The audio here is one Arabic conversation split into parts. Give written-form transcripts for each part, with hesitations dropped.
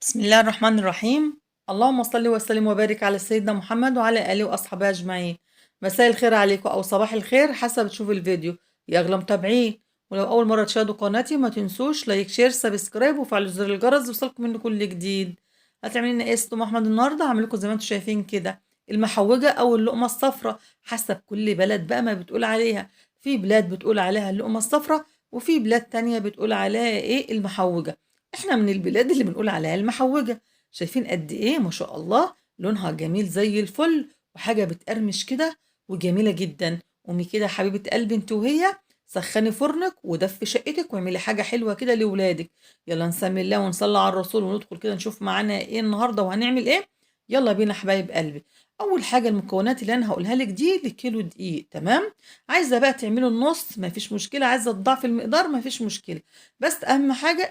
بسم الله الرحمن الرحيم. اللهم صل وسلم وبارك على سيدنا محمد وعلى آله وأصحابه أجمعين. مساء الخير عليكم أو صباح الخير حسب تشوف الفيديو يا أغلى متابعين. ولو أول مرة تشاهدوا قناتي ما تنسوش لايك شير سبسكرايب وفعلوا زر الجرس يوصلكم منه كل جديد. هتعملي لنا ايه ست أحمد النهارده؟ هعمل لكم زي ما انتم شايفين كده المحوجة أو اللقمة الصفراء، حسب كل بلد بقى ما بتقول عليها. في بلاد بتقول عليها اللقمة الصفراء وفي بلاد تانية بتقول عليها ايه المحوجة. احنا من البلاد اللي بنقول عليها المحوجة. شايفين قد ايه ما شاء الله لونها جميل زي الفل، وحاجة بتقرمش كده وجميلة جدا. قومي كده يا حبيبة قلبي انت وهي، سخني فرنك ودفي شقتك واعملي حاجة حلوة كده لولادك. يلا نسمي الله ونصلي على الرسول وندخل كده نشوف معانا ايه النهاردة وهنعمل ايه. يلا بينا حبايب قلبي. اول حاجة المكونات اللي انا هقولها لك دي لكيلو دقيق، تمام. عايزة بقى تعملوا النص ما فيش مشكلة، عايزة تضاعفي المقدار ما فيش مشكلة. بس اهم حاجة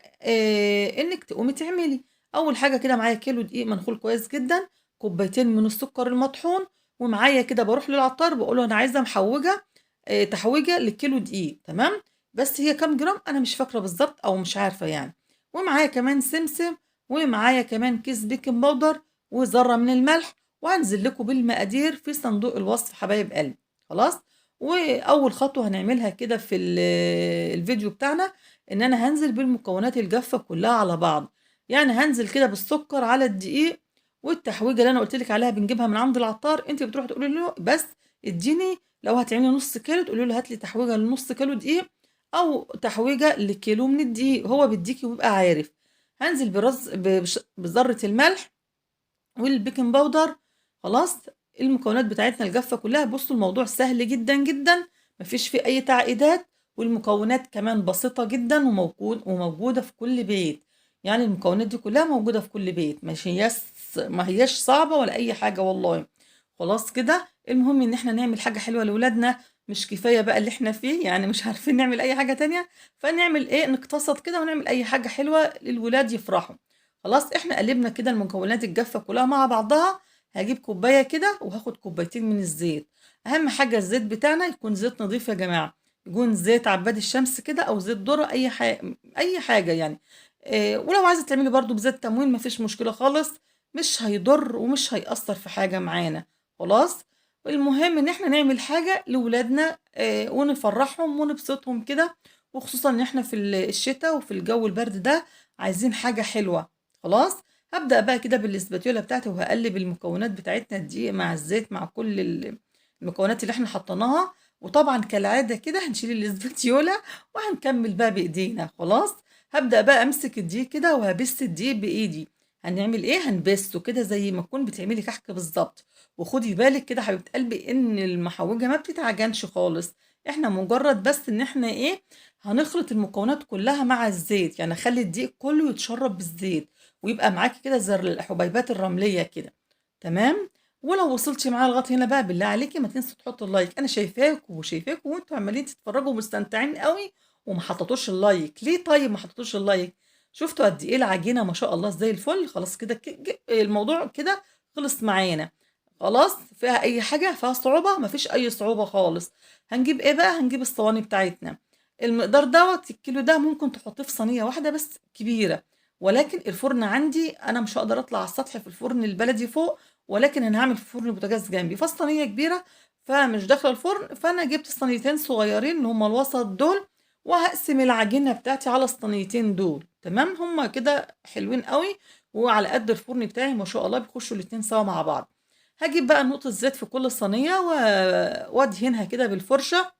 انك تقومي تعملي. اول حاجه كده معايا كيلو دقيق منخول كويس جدا، كوبايتين من السكر المطحون، ومعايا كده بروح للعطار بقول له انا عايزه محوجه، تحويجه للكيلو دقيق، تمام. بس هي كام جرام انا مش فاكره بالظبط او مش عارفه يعني. ومعايا كمان سمسم، ومعايا كمان كيس بيكنج باودر، وذره من الملح. وهنزل لكم بالمقادير في صندوق الوصف حبايب قلبي. خلاص. واول خطوه هنعملها كده في الفيديو بتاعنا ان انا هنزل بالمكونات الجافه كلها على بعض. يعني هنزل كده بالسكر على الدقيق، والتحويجه اللي انا قلت لك عليها بنجيبها من عند العطار، انت بتروحي تقولي له بس اديني، لو هتعملي نص كيلو تقولي له هات لي تحويجه لنص كيلو دقيق او تحويجه لكيلو من الدقيق، هو بيديكي ويبقى عارف. هنزل بذره الملح والبيكنج باودر. خلاص. المكونات بتاعتنا الجافة كلها، بصوا الموضوع سهل جدا جدا، مفيش فيه أي تعقيدات. والمكونات كمان بسيطة جدا وموجودة في كل بيت. يعني المكونات دي كلها موجودة في كل بيت، مش هياش ما هياش صعبة ولا أي حاجة والله. خلاص كده، المهم إن احنا نعمل حاجة حلوة لأولادنا. مش كفاية بقى اللي احنا فيه، يعني مش عارفين نعمل أي حاجة تانية. فنعمل ايه، نقتصد كده ونعمل أي حاجة حلوة للولاد يفرحوا. خلاص احنا قلبنا كده المكونات الجافة كلها مع بعضها. هجيب كوباية كده وهاخد كوبايتين من الزيت. اهم حاجة الزيت بتاعنا يكون زيت نظيف يا جماعة، يكون زيت عباد الشمس كده او زيت ذرة، اي حاجة يعني. ولو عايزة تعملي برضو بزيت تموين مفيش مشكلة خالص، مش هيضر ومش هيأثر في حاجة معانا. خلاص. المهم ان احنا نعمل حاجة لولادنا ونفرحهم ونبسطهم كده. وخصوصا ان احنا في الشتاء وفي الجو البرد ده عايزين حاجة حلوة. خلاص. هبدأ بقى كده بالاسباتيولا بتاعتي وهقلب المكونات بتاعتنا الدقيق مع الزيت مع كل المكونات اللي احنا حطيناها. وطبعا كالعادة كده هنشيل الاسباتيولا وهنكمل بقى بايدينا. خلاص. هبدأ بقى امسك الدقيق كده وهبس الدقيق بايدي. هنعمل ايه، هنبسه كده زي ما تكون بتعملي كحك بالظبط. وخدي بالك كده حبيبة قلبي ان المحوجة ما بتتعجنش خالص. احنا مجرد بس ان احنا ايه، هنخلط المكونات كلها مع الزيت، يعني خلي الدقيق كله يتشرب بالزيت ويبقى معاكي كده زي الحبيبات الرملية كده. تمام. ولو وصلتي معايا لغايه هنا بقى بالله عليكي ما تنسي تحطي اللايك، انا شايفاك وشايفاك وانتوا عمالين تتفرجوا ومستمتعين قوي وما حطيتوش اللايك ليه؟ طيب ما حطيتوش اللايك. شفتوا قد ايه العجينه ما شاء الله زي الفل. خلاص كده الموضوع كده خلص معانا. خلاص. فيها اي حاجه فيها صعوبه؟ ما فيش اي صعوبه خالص. هنجيب ايه بقى، هنجيب الصواني بتاعتنا. المقدار دوت الكيلو ده ممكن تحطيه في صينيه واحده بس كبيره. ولكن الفرن عندي انا مش هقدر اطلع على السطح في الفرن البلدي فوق، ولكن انا هعمل في فرن بوتاجاز جنبي فالصينيه كبيره، فمش داخله الفرن. فانا جبت صينيتين صغيرين اللي هما الوسط دول، وهقسم العجينه بتاعتي على الصينيتين دول. تمام، هما كده حلوين قوي وعلى قد الفرن بتاعي ما شاء الله بيخشوا الاتنين سوا مع بعض. هجيب بقى نقطه زيت في كل صينيه وادهنها كده بالفرشه.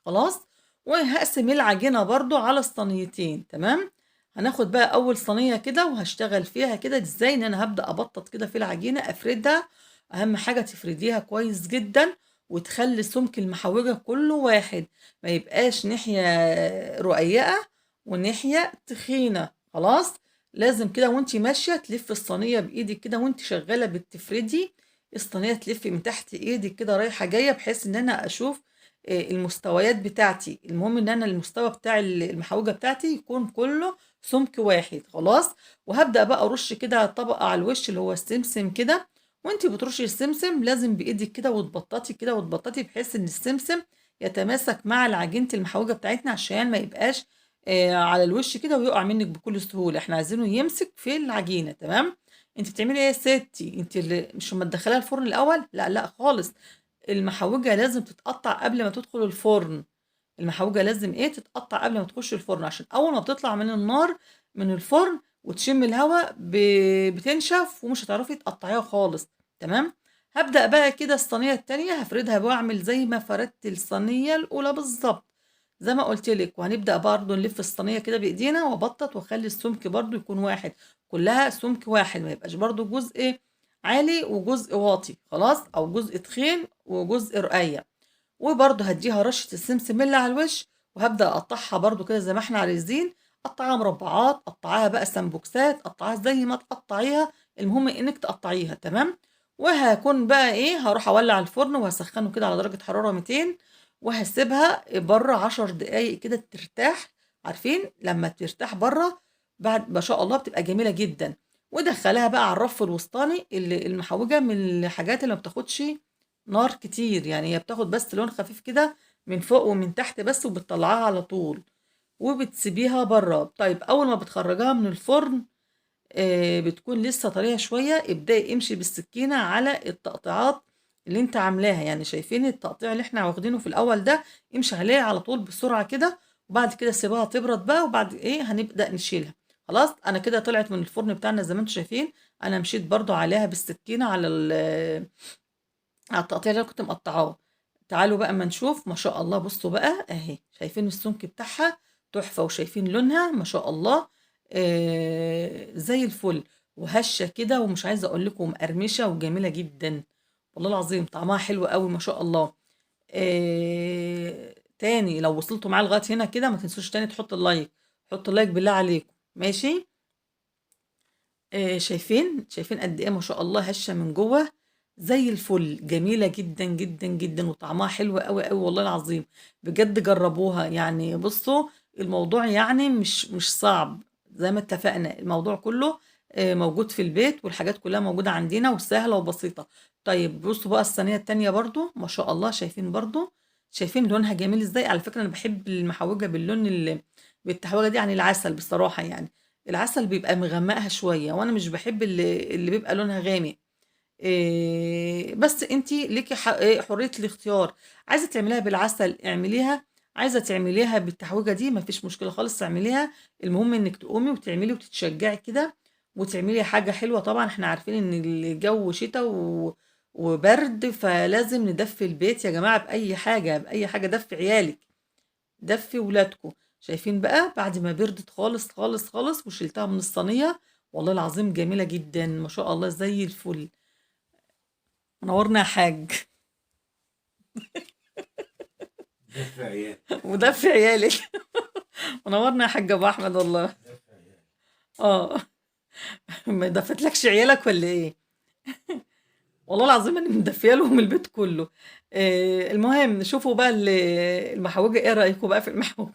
خلاص. وهقسم العجينة برضو على الصينيتين. تمام. هناخد بقى اول صينية كده وهشتغل فيها كده ازاي، ان انا هبدأ ابطط كده في العجينة افردها. اهم حاجة تفرديها كويس جدا وتخلي سمك المحوجة كله واحد، ما يبقاش ناحية رقيقة وناحية تخينة. خلاص. لازم كده وانتي ماشية تلف الصينية بايدك كده وانتي شغالة بتفردي الصينية، تلفي من تحت ايدك كده رايحة جاية بحيث ان انا اشوف المستويات بتاعتي. المهم ان انا المستوى بتاع المحوجة بتاعتي يكون كله سمك واحد. خلاص. وهبدأ بقى ارش كده طبقة على الوش اللي هو السمسم كده. وانتي بترشي السمسم لازم بايدك كده وتبططي كده وتبططي بحيث ان السمسم يتماسك مع العجينة المحوجة بتاعتنا عشان ما يبقاش على الوش كده ويقع منك بكل سهولة، احنا عايزينه يمسك في العجينة. تمام. انت بتعملي ايه يا ستي؟ انت اللي مش مدخلها الفرن الاول؟ لا لا خالص، المحوجة لازم تتقطع قبل ما تدخل الفرن. المحوجة لازم ايه تتقطع قبل ما تخش الفرن، عشان اول ما بتطلع من النار من الفرن وتشم الهواء بتنشف ومش هتعرفي تقطعيها خالص. تمام. هبدأ بقى كده الصينية التانية هفردها واعمل زي ما فردت الصينية الأولى بالظبط زي ما قلت لك، وهنبدأ برضو نلف الصينية كده بإيدينا وابطط واخلي السمك برضو يكون واحد، كلها سمك واحد، ما يبقاش برضو جزء عالي وجزء واطي خلاص، او جزء تخين وجزء رقيق. وبرضه هديها رشة السمسم اللي على الوش، وهبدأ أقطعها برضه كده زي ما احنا عايزين، قطعها مربعات، قطعها بقى سمبوكسات، قطعها زي ما تقطعيها، المهم انك تقطعيها. تمام. وهكون بقى ايه هروح اولع الفرن وهسخنه كده على درجة حرارة 200، وهسيبها بره 10 دقايق كده ترتاح. عارفين لما ترتاح بره بعد ما شاء الله بتبقى جميلة جدا. ودخلها بقى على الرف الوسطاني اللي المحوجة من الحاجات اللي ما بتاخدش نار كتير، يعني هي بتاخد بس لون خفيف كده من فوق ومن تحت بس، وبتطلعها على طول وبتسيبيها بره. طيب اول ما بتخرجها من الفرن بتكون لسه طريه شويه، ابدأي امشي بالسكينه على التقطيعات اللي انت عاملاها، يعني شايفين التقطيع اللي احنا واخدينه في الاول ده، امشي عليه على طول بسرعه كده، وبعد كده سيبها تبرد بقى، وبعد ايه هنبدأ نشيلها. خلاص انا كده طلعت من الفرن بتاعنا زي ما انتم شايفين، انا مشيت برضو عليها بالسكينه على على التقطيع اللي انا كنت مقطعاه. تعالوا بقى اما نشوف ما شاء الله، بصوا بقى اهي، شايفين السمك بتاعها تحفة، وشايفين لونها ما شاء الله زي الفل، وهشة كده، ومش عايزة اقول لكم مقرمشة وجميلة جدا، والله العظيم طعمها حلو قوي ما شاء الله. تاني لو وصلتوا معايا لغاية هنا كده ما تنسوش تاني تحطوا اللايك، حطوا اللايك بالله عليكم. ماشي. شايفين قد ايه ما شاء الله هشة من جوه زي الفل، جميلة جدا جدا جدا، وطعمها حلو قوي قوي والله العظيم، بجد جربوها. يعني بصوا الموضوع يعني مش صعب، زي ما اتفقنا الموضوع كله موجود في البيت، والحاجات كلها موجودة عندنا وسهلة وبسيطة. طيب بصوا بقى الصينية التانية برضو ما شاء الله، شايفين برضو، شايفين لونها جميل ازاي. على فكرة انا بحب المحوجة باللون اللي بالتحويجة دي عن العسل بصراحة، يعني العسل بيبقى مغمقها شوية، وانا مش بحب اللي بيبقى لونها غامق. بس انتي ليكي حرية الاختيار، عايزة تعمليها بالعسل اعمليها، عايزة تعمليها بالتحويجة دي مفيش مشكلة خالص اعمليها، المهم انك تقومي وتعملي وتتشجعي كده وتعملي حاجة حلوة. طبعا احنا عارفين ان الجو شتاء وبرد، فلازم ندفي البيت يا جماعة بأي حاجة، بأي حاجة، دفي عيالك، دفي ولادكم. شايفين بقى بعد ما بردت خالص خالص خالص وشلتها من الصينية، والله العظيم جميلة جدا ما شاء الله زي الفل. منورنا يا حاج. دفع عيال. ودفي عيالك. منورنا يا حاج ابو احمد والله. دفع عيال. اه. ما دفتلكش عيالك ولا ايه؟ والله العظيم انا مدفيه لهم البيت كله. المهم شوفوا بقى المحوجه، ايه رايكم بقى في المحوجه؟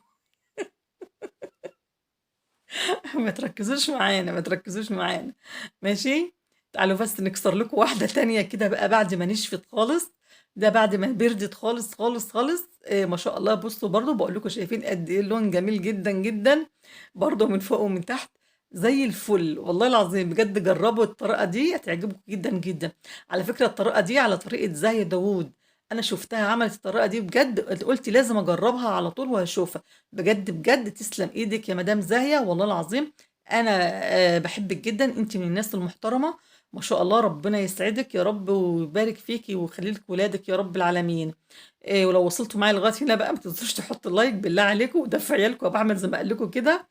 ما تركزوش معانا، ما تركزوش معانا. ماشي. تعالوا بس نكسر لكم واحده تانية كده بقى بعد ما نشفت خالص، ده بعد ما بردت خالص خالص خالص. ما شاء الله بصوا برضو بقول لكم شايفين قد ايه اللون جميل جدا جدا، برضو من فوق ومن تحت زي الفل، والله العظيم بجد جربوا الطريقة دي هتعجبكم جدا جدا. على فكرة الطريقة دي على طريقة زاهية داوود، انا شفتها عملت الطريقة دي بجد، قلت لازم اجربها على طول وهشوفها، بجد بجد تسلم ايدك يا مدام زاهية والله العظيم. انا بحبك جدا، انت من الناس المحترمة ما شاء الله، ربنا يسعدك يا رب ويبارك فيكي ويخلي لك ولادك يا رب العالمين. ولو وصلتوا معايا لغايه هنا بقى ما تنسوش تحطوا اللايك بالله عليكم، ودفع عيالكم وبعمل زي ما قال لكم كده.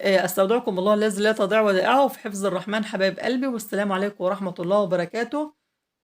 استودعكم الله الذي لا تضيع ودائعه في حفظ الرحمن حبايب قلبي، والسلام عليكم ورحمه الله وبركاته.